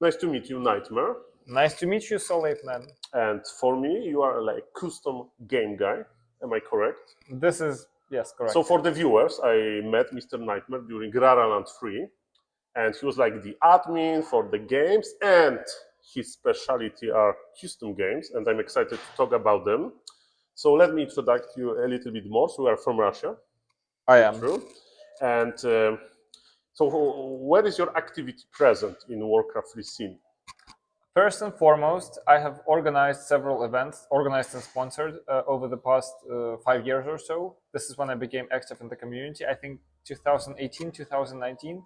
Nice to meet you, Nightmare. Nice to meet you, SaulApeMan. And for me, you are like custom game guy. Am I correct? This is, yes, correct. So for the viewers, I met Mr. Nightmare during Raraland 3, and he was like the admin for the games, and his specialty are custom games, and I'm excited to talk about them. So let me introduce you a little bit more. So we are from Russia. I am. True. And so where is your activity present in Warcraft 3 scene? First and foremost, I have organized several events, organized and sponsored over the past 5 years or so. This is when I became active in the community. I think 2018, 2019.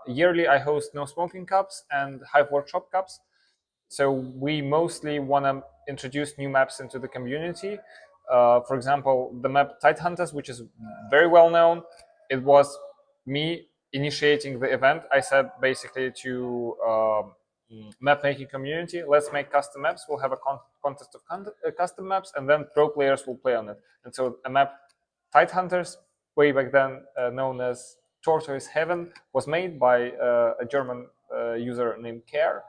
Yearly, I host No Smoking Cups and Hive Workshop Cups. So we mostly want to introduce new maps into the community. For example, the map Tidehunters, which is very well known. It was me initiating the event. I said basically to map making community, let's make custom maps. We'll have a contest of custom maps, and then pro players will play on it. And so a map Tidehunters, way back then known as Tortoise Heaven, was made by a German user named Care,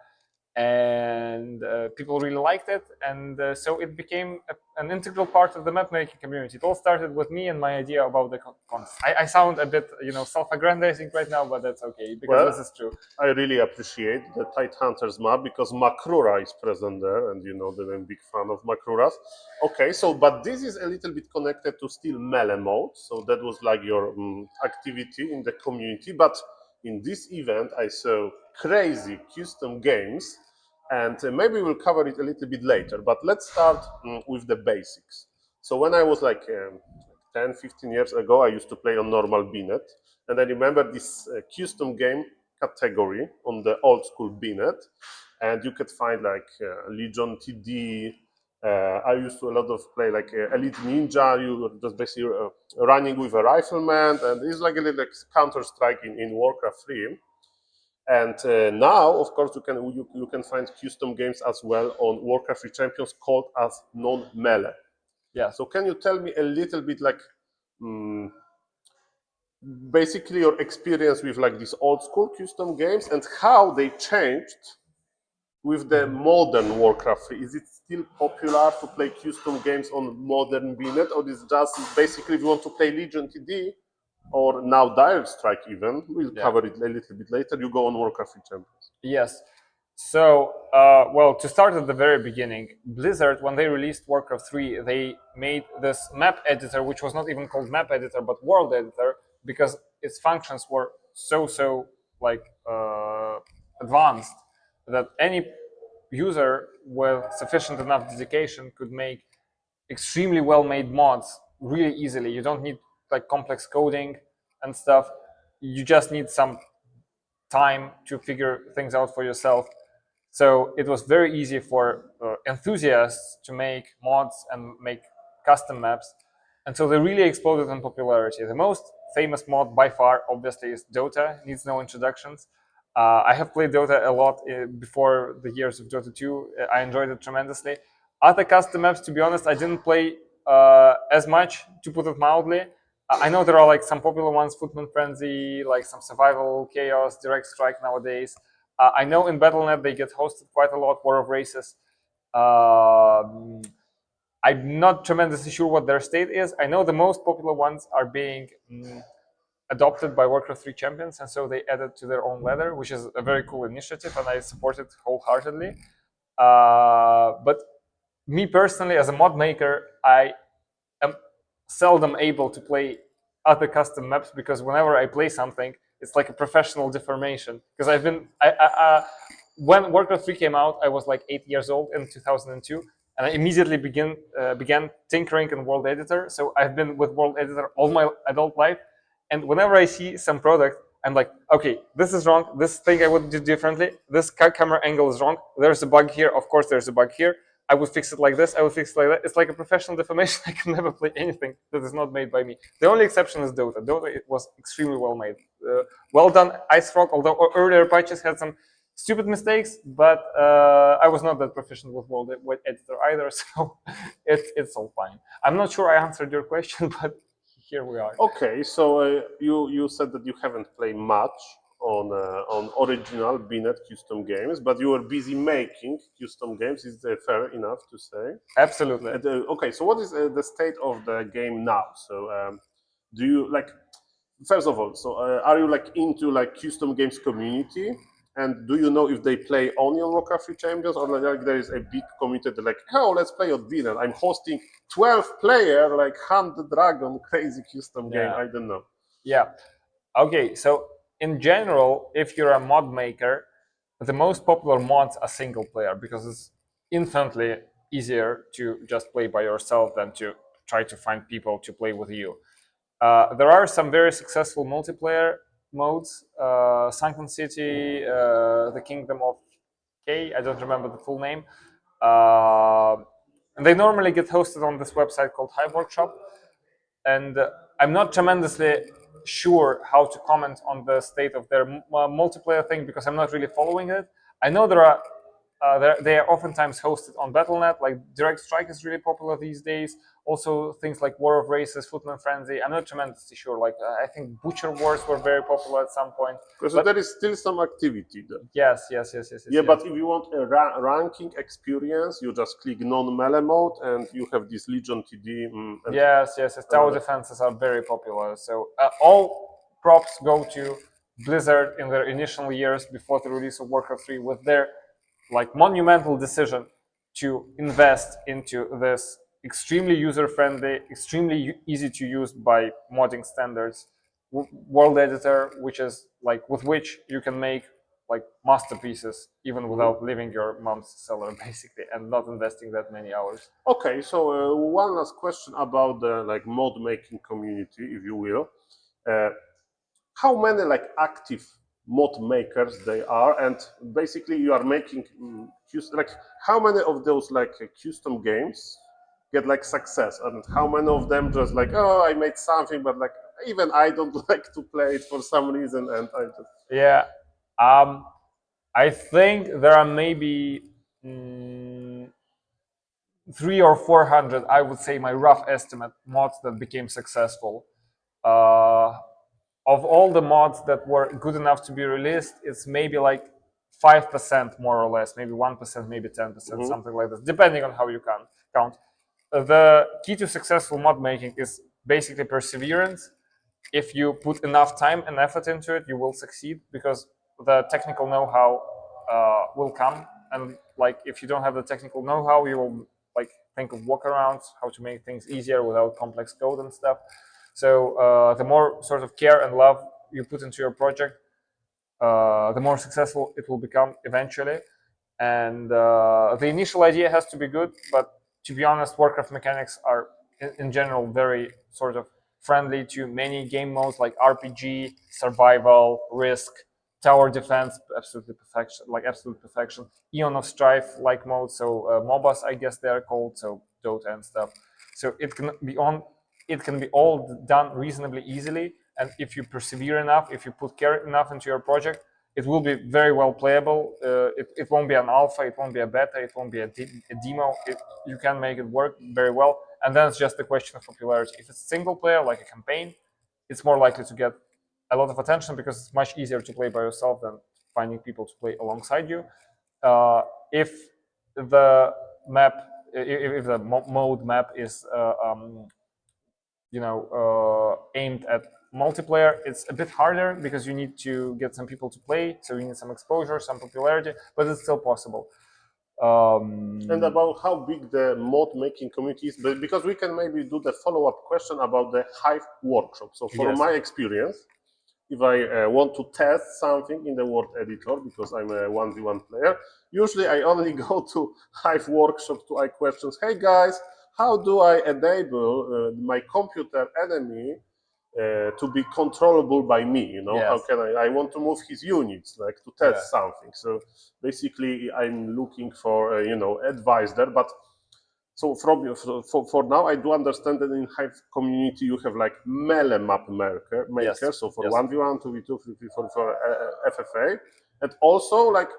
and people really liked it, and so it became an integral part of the map making community. It all started with me and my idea about the contest. I sound a bit, self-aggrandizing right now, but that's okay because this is true. I really appreciate the Tidehunters map because Makrura is present there, and you know that I'm a big fan of Makruras. Okay, so but this is a little bit connected to still mele mode, so that was like your activity in the community. But in this event, I saw crazy custom games, and maybe we'll cover it a little bit later. But let's start with the basics. So when I was like 10, 15 years ago, I used to play on normal BNet, and I remember this custom game category on the old school BNet, and you could find like Legion TD. I used to a lot of play like Elite Ninja. You were just basically running with a rifleman, and it's like a little like Counter Strike in Warcraft 3. And now, of course, you can find custom games as well on Warcraft 3 Champions called as non-mele. Yeah. So can you tell me a little bit like basically your experience with like these old school custom games and how they changed with the modern Warcraft 3? Is it still popular to play custom games on modern BNet, or is it just basically if you want to play Legion TD or now Dire Strike even, we'll cover it a little bit later, you go on Warcraft 3 Champions? Yes. So, well, to start at the very beginning, Blizzard, when they released Warcraft 3, they made this map editor, which was not even called map editor, but world editor, because its functions were so like advanced that any user with sufficient enough dedication could make extremely well-made mods really easily. You don't need like complex coding and stuff. You just need some time to figure things out for yourself. So it was very easy for enthusiasts to make mods and make custom maps. And so they really exploded in popularity. The most famous mod by far, obviously, is Dota. Needs no introductions. I have played Dota a lot before the years of Dota 2. I enjoyed it tremendously. Other custom maps, to be honest, I didn't play as much, to put it mildly. I know there are like some popular ones, Footman Frenzy, like some Survival, Chaos, Direct Strike nowadays. I know in Battle.net they get hosted quite a lot, War of Races. I'm not tremendously sure what their state is. I know the most popular ones are being adopted by Warcraft 3 champions, and so they added to their own ladder, which is a very cool initiative, and I support it wholeheartedly. But me personally, as a mod maker, I am seldom able to play other custom maps because whenever I play something, it's like a professional deformation. Because I've been, when Warcraft 3 came out, I was like 8 years old in 2002, and I immediately began tinkering in World Editor. So I've been with World Editor all my adult life, and whenever I see some product, I'm like, okay, this is wrong. This thing I would do differently. This camera angle is wrong. There's a bug here. Of course, there's a bug here. I would fix it like this. I would fix it like that. It's like a professional deformation. I can never play anything that is not made by me. The only exception is Dota. Dota, it was extremely well made. Well done, Ice Frog, although earlier patches had some stupid mistakes, but I was not that proficient with World Editor either, so it's all fine. I'm not sure I answered your question, but here we are. Okay, so you said that you haven't played much on original BNet custom games, but you were busy making custom games. Is that fair enough to say? Absolutely. Okay, so what is the state of the game now? So do you like? First of all, so are you like into like custom games community? And do you know if they play only on Warcraft 3 Champions or like there is a big community that like, oh, let's play on BNet. I'm hosting 12 player like Hunt the Dragon crazy custom game. Yeah. I don't know. Yeah. Okay, so in general, if you're a mod maker, the most popular mods are single player because it's infinitely easier to just play by yourself than to try to find people to play with you. There are some very successful multiplayer modes, Sunken City, the Kingdom of K, I don't remember the full name. And they normally get hosted on this website called Hive Workshop. And I'm not tremendously sure how to comment on the state of their multiplayer thing because I'm not really following it. I know there are they are oftentimes hosted on Battle.net. Like Direct Strike is really popular these days. Also things like War of Races, Footman Frenzy. I'm not tremendously sure. Like I think Butcher Wars were very popular at some point. So there is still some activity there. Yes. Yeah, but if you want a ranking experience, you just click non-melee mode and you have this Legion TD. And Yes. Tower defenses are very popular. So all props go to Blizzard in their initial years before the release of Warcraft 3 with their like monumental decision to invest into this extremely user-friendly, extremely easy to use by modding standards world editor, which is like with which you can make like masterpieces even without leaving your mom's cellar basically and not investing that many hours. Okay, so one last question about the like mod making community, if you will. How many like active mod makers they are, and basically you are making like how many of those like custom games get like success, and how many of them just like, oh, I made something, but like even I don't like to play it for some reason, and I just Yeah, I think there are maybe 300 or 400. I would say my rough estimate mods that became successful. Uh, of all the mods that were good enough to be released, it's maybe like 5% more or less, maybe 1%, maybe 10%, something like this, depending on how you count. The key to successful mod making is basically perseverance. If you put enough time and effort into it, you will succeed because the technical know-how will come. And like, if you don't have the technical know-how, you will like think of workarounds, how to make things easier without complex code and stuff. So the more sort of care and love you put into your project, the more successful it will become eventually. And the initial idea has to be good, but to be honest, Warcraft mechanics are in general very sort of friendly to many game modes like RPG, survival, risk, tower defense, absolute perfection, Eon of Strife like mode, so MOBAs I guess they are called, so Dota and stuff. So it can be all done reasonably easily, and if you persevere enough, if you put care enough into your project, it will be very well playable. It won't be an alpha, it won't be a beta, it won't be a demo. You can make it work very well, and then it's just a question of popularity. If it's single player, like a campaign, it's more likely to get a lot of attention because it's much easier to play by yourself than finding people to play alongside you. If the map, if the mode map is aimed at multiplayer, it's a bit harder because you need to get some people to play, so you need some exposure, some popularity, but it's still possible. And about how big the mod making community is, but because we can maybe do the follow-up question about the Hive workshop. So from my experience, if I want to test something in the word editor, because I'm a 1v1 player, usually I only go to Hive workshop to ask questions. Hey guys, how do I enable my computer enemy to be controllable by me? You know, how can I want to move his units, like to test something. So basically I'm looking for advice there. But so for now, I do understand that in Hive community you have like mele map maker. So for 1v1, 2v2, 3v4 for FFA, and also like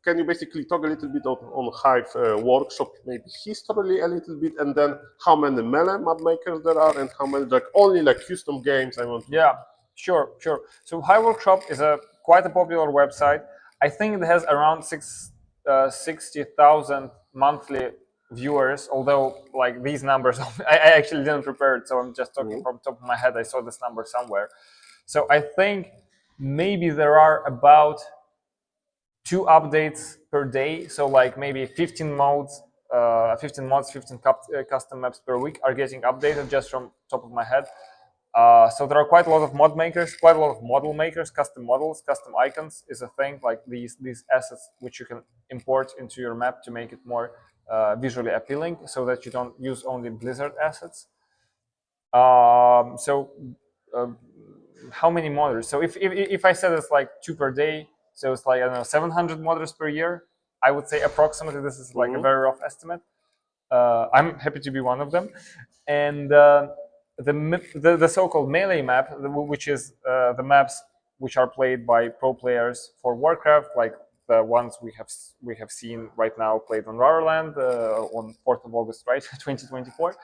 can you basically talk a little bit on Hive workshop, maybe history a little bit, and then how many mele map makers there are, and how many like only like custom games I want to. Yeah. Sure, sure. So Hive Workshop is a quite a popular website. I think it has around 60,000 monthly viewers. Although, like these numbers, I actually didn't prepare it, so I'm just talking from top of my head. I saw this number somewhere. So I think maybe there are about 2 updates per day. So like maybe 15 modes, 15 custom maps per week are getting updated just from top of my head. So there are quite a lot of mod makers, quite a lot of model makers, custom models, custom icons is a thing. Like these assets which you can import into your map to make it more visually appealing, so that you don't use only Blizzard assets. So how many modders? So if I said it's like 2 per day, so it's like I don't know 700 modders per year. I would say approximately. This is like a very rough estimate. I'm happy to be one of them, and the so-called melee map, which is the maps which are played by pro players for Warcraft, like the ones we have seen right now played on Raraland on 4th of August, right, 2024.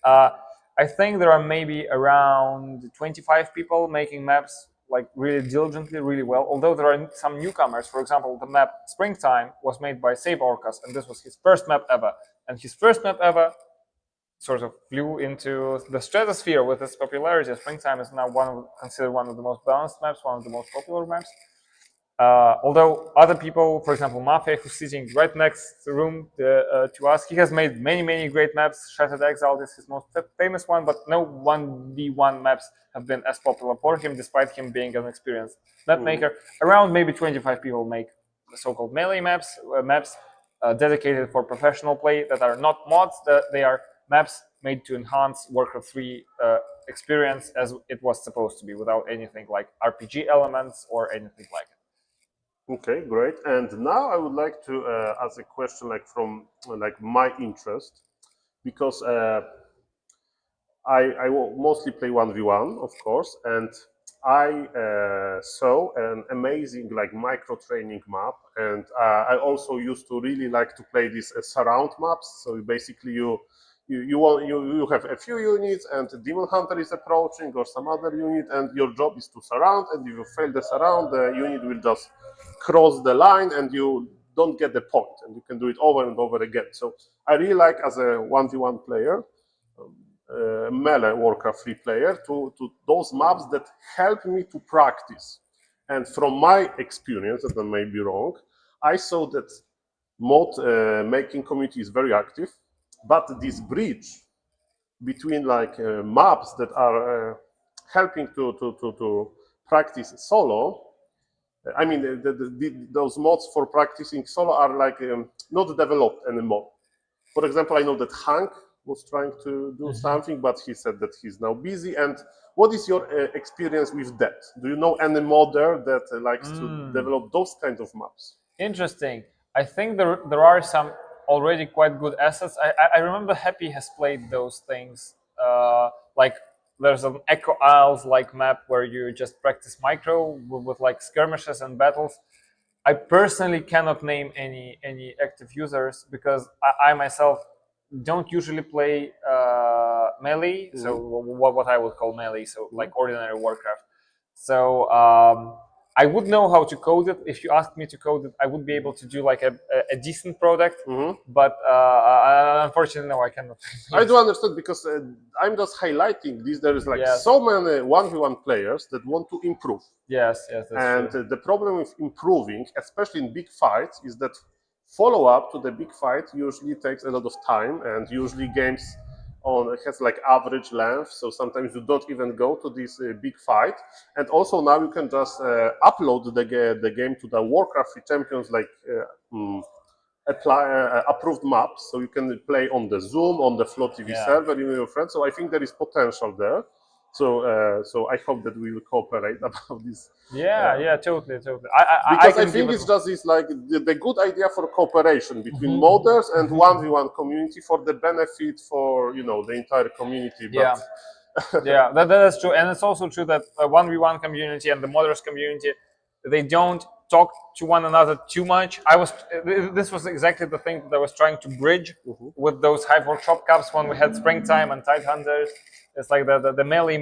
I think there are maybe around 25 people making maps like really diligently, really well. Although there are some newcomers, for example, the map Springtime was made by SaulApeMan, and this was his first map ever. And his first map ever sort of flew into the stratosphere with its popularity. Springtime is now considered one of the most balanced maps, one of the most popular maps. Although other people, for example, Mafia, who's sitting right next room to us, he has made many great maps. Shattered Exile is his most famous one, but no 1v1 maps have been as popular for him, despite him being an experienced map maker. Around maybe 25 people make the so-called melee maps, dedicated for professional play that are not mods. They are maps made to enhance Warcraft 3 experience as it was supposed to be, without anything like RPG elements or anything like it. Okay, great. And now I would like to ask a question like from like my interest, because I will mostly play 1v1, of course, and I saw an amazing like micro training map, and I also used to really like to play these surround maps. So basically you have a few units, and Demon Hunter is approaching or some other unit, and your job is to surround. And if you fail the surround, the unit will just cross the line, and you don't get the point, and you can do it over and over again. So I really like, as a 1v1 player, mele Warcraft 3 player, to those maps that help me to practice. And from my experience, and I may be wrong, I saw that mod making community is very active, but this bridge between like maps that are helping to practice solo, I mean, those mods for practicing solo are like not developed anymore. For example, I know that Hank was trying to do something, but he said that he's now busy. And what is your experience with that? Do you know any modder that likes to develop those kinds of maps? Interesting. I think there are some already quite good assets. I remember Happy has played those things. Like there's an Echo Isles like map where you just practice micro with like skirmishes and battles. I personally cannot name any active users because I myself don't usually play melee. So what I would call melee, so like ordinary Warcraft. So I would know how to code it. If you asked me to code it, I would be able to do like a decent product. But unfortunately, no, I cannot. I do understand, because I'm just highlighting this. There is like so many 1v1 players that want to improve. Yes, that's and true. the problem with improving, especially in big fights, is that follow-up to the big fight usually takes a lot of time, and usually games has like average length, so sometimes you don't even go to this big fight. And also now you can just upload the game to the Warcraft 3 Champions like approved maps, so you can play on the Zoom, on the Flow TV server, with your friends. So I think there is potential there. So I hope that we will cooperate about this. Totally. Because I think it's just this like the good idea for cooperation between modders and 1v1 community for the benefit for the entire community. But that is true, and it's also true that 1v1 community and the modders community, they don't talk to one another too much. This was exactly the thing that I was trying to bridge with those Hive Workshop Cups when we had Springtime and Tide Hunters. It's like the melee,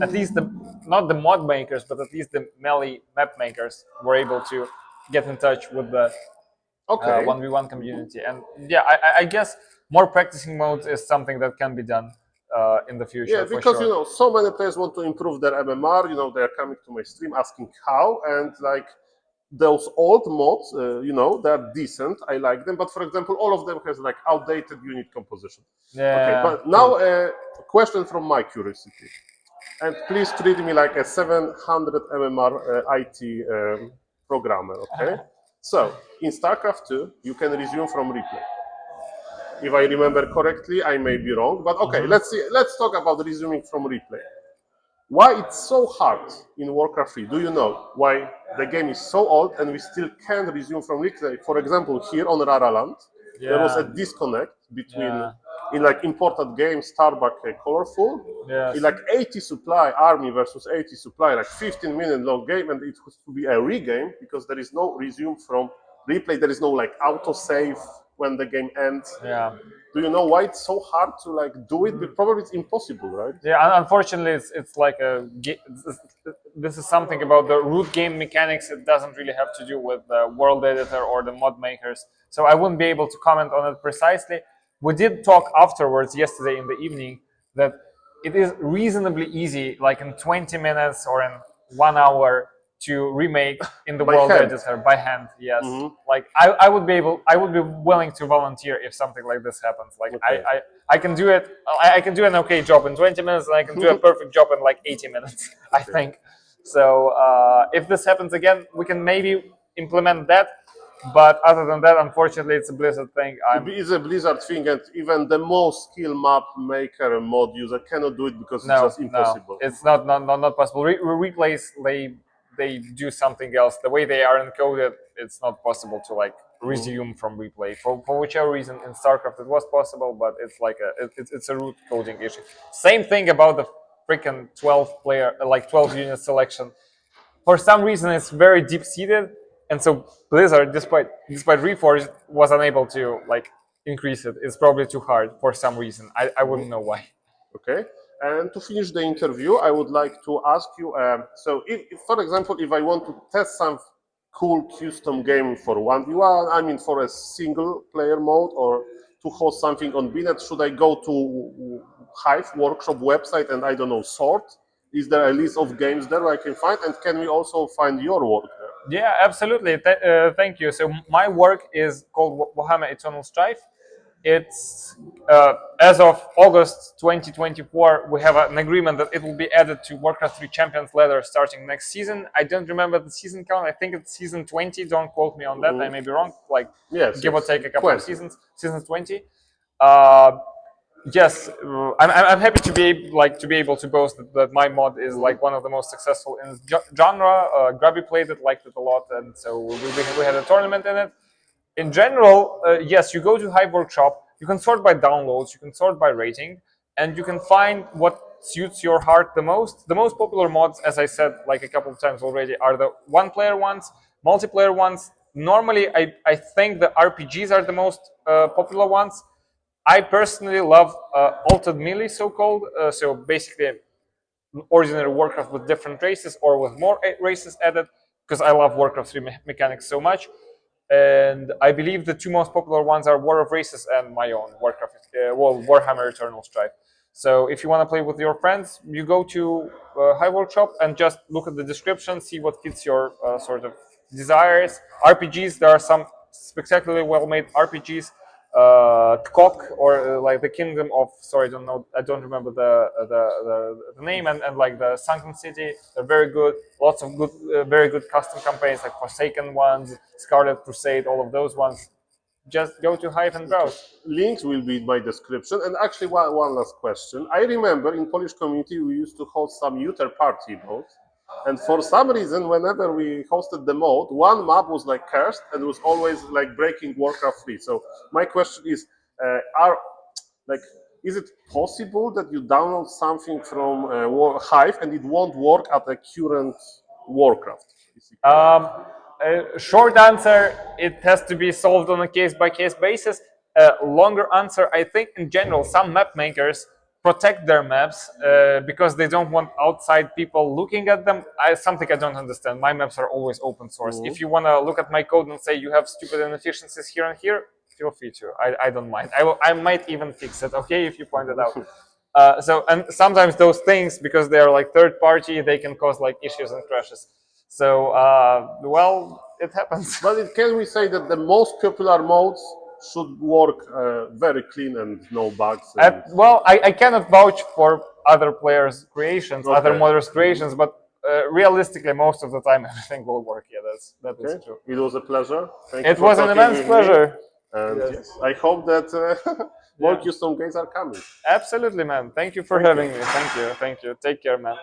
at least the not the mod makers, but at least the melee map makers were able to get in touch with the Okay. 1v1 community. And yeah, I guess more practicing modes is something that can be done in the Yeah, future for because sure. so many players want to improve their MMR. They're coming to my stream asking how, and like those old mods, they're decent. I like them, but for example, all of them has like outdated unit composition. Yeah. Okay, but now a question from my curiosity, and please treat me like a 700 MMR IT programmer. Okay, so in StarCraft 2, you can resume from replay. If I remember correctly, I may be wrong, but okay, let's see. Let's talk about resuming from replay. Why it's so hard in Warcraft 3? Do you know why the game is so old and we still can't resume from replay? For example, here on Raraland, there was a Yeah. disconnect between Yeah. in like imported game Starbuck Colorful, Yes. in like 80 supply army versus 80 supply, like 15-minute long game, and it was to be a regame because there is no resume from replay. There is no like auto save when the game ends. Yeah. Do you know why it's so hard to like do it? Probably it's impossible, right? Yeah, unfortunately, it's like this is something about the root game mechanics. It doesn't really have to do with the world editor or the mod makers. So I wouldn't be able to comment on it precisely. We did talk afterwards yesterday in the evening that it is reasonably easy, like in 20 minutes or in 1 hour, to remake in the By world hand. editor by hand. Yes, like I would be willing to volunteer if something like this happens. Like Okay. I can do it. I can do an okay job in 20 minutes, and I can do a perfect job in like 80 minutes. I think. So if this happens again, we can maybe implement that. But other than that, unfortunately, it's a Blizzard thing. It's a Blizzard thing, and even the most skilled map maker and mod user cannot do it because it's just impossible. No, it's not possible. Replays they do something else. The way they are encoded, it's not possible to like resume from replay. For whichever reason, in StarCraft it was possible, but it's like it's a root coding issue. Same thing about the freaking 12 player, like 12 unit selection. For some reason, it's very deep seated, and so Blizzard, despite Reforged, was unable to like increase it. It's probably too hard for some reason. I wouldn't know why. Okay. And to finish the interview, I would like to ask you. So, if, for example, if I want to test some cool custom game for 1v1, I mean for a single player mode, or to host something on BNet, should I go to Hive Workshop website and I don't know sort? Is there a list of games there I can find, and can we also find your work there? Yeah, absolutely. Thank you. So my work is called Warhammer Eternal Strife. It's as of August 2024, we have an agreement that it will be added to Warcraft 3 Champions ladder starting next season. I don't remember the season count. I think it's season 20. Don't quote me on that. I may be wrong. Like give or take a couple 20. of seasons. Season 20. Yes, I'm happy to be able to boast that my mod is like one of the most successful in genre. Grubby played it, liked it a lot, and so we had a tournament in it. In general, yes, you go to Hive Workshop. You can sort by downloads, you can sort by rating, and you can find what suits your heart the most. The most popular mods, as I said like a couple of times already, are the one-player ones, multiplayer ones. Normally, I think the RPGs are the most popular ones. I personally love altered melee, so-called. So basically, ordinary Warcraft with different races or with more races added, because I love Warcraft 3 mechanics so much. And I believe the two most popular ones are War of Races and my own Warhammer Eternal Strife. So if you want to play with your friends, you go to Hive Workshop and just look at the description, see what fits your sort of desires. RPGs, there are some spectacularly well-made RPGs. Cock or like the Kingdom of I don't remember the name, and like the Sunken City, they're very good. Lots of good, very good custom campaigns like Forsaken ones, Scarlet Crusade, all of those ones. Just go to Hive and browse. Links will be in my description. And actually, one last question. I remember in Polish community we used to host some user party modes, and for some reason, whenever we hosted the mode, one map was like cursed and was always like breaking Warcraft 3. So my question is, are like, is it possible that you download something from Hive and it won't work at the current Warcraft? Short answer, it has to be solved on a case-by-case basis. Longer answer, I think in general, some map makers protect their maps because they don't want outside people looking at them. Something I don't understand. My maps are always open source. If you want to look at my code and say you have stupid inefficiencies here and here, feel free to. I don't mind. I might even fix it, okay, if you point it out. And sometimes those things, because they are like third party, they can cause like issues and crashes. So, well, it happens. But can we say that the most popular modes should work very clean and no bugs? And... Well, I cannot vouch for other players' creations, Okay. other modders' creations, but realistically, most of the time, everything will work. Yeah, that is true. It was a pleasure. Thank It you for was an talking immense with pleasure. me. And yes, I hope that more custom games are coming. Absolutely, man. Thank you for having me. Thank you. Take care, man.